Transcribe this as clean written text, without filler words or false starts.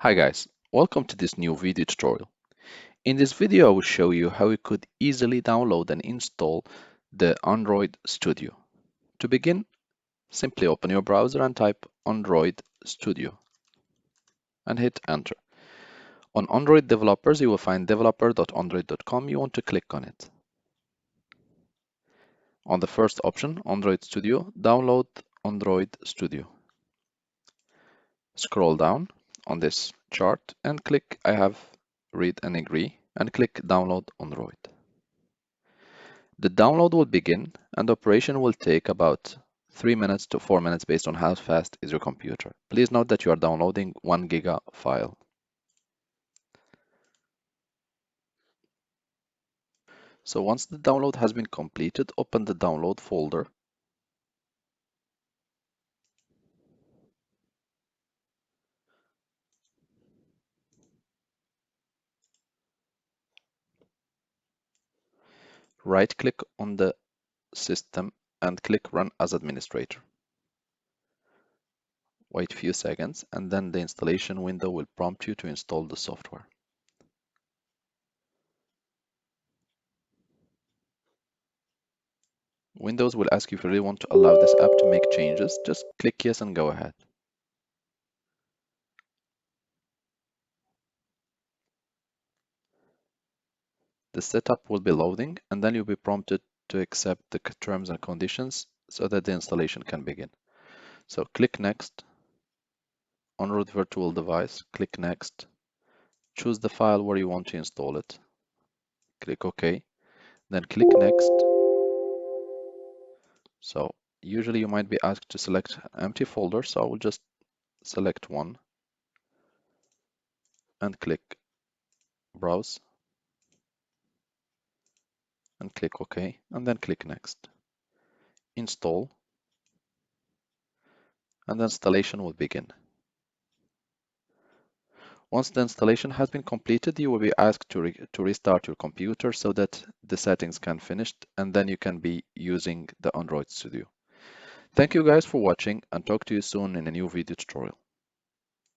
Hi guys, welcome to this new video tutorial. In this video I will show you how you could easily download and install the Android Studio. To begin, simply open your browser and type Android Studio and hit enter. On Android developers you will find developer.android.com. You want to click on it. On the first option, Android Studio, download Android Studio. Scroll down on this chart and click I have, read and agree, and click download Android. The download will begin and the operation will take about 3 minutes to 4 minutes based on how fast is your computer. Please note that you are downloading 1 giga file. So once the download has been completed, open the download folder. Right click on the system and click Run as Administrator. Wait a few seconds and then the installation window will prompt you to install the software. Windows will ask you if you really want to allow this app to make changes. Just click yes and go ahead. The setup will be loading and then you'll be prompted to accept the terms and conditions so that the installation can begin. So click Next, on root virtual device, click Next, choose the file where you want to install it, click OK, then click Next. So usually you might be asked to select an empty folder, so I will just select one and click Browse and click OK, and then click Next. Install, and the installation will begin. Once the installation has been completed, you will be asked to restart your computer so that the settings can finish and then you can be using the Android Studio. Thank you guys for watching and talk to you soon in a new video tutorial.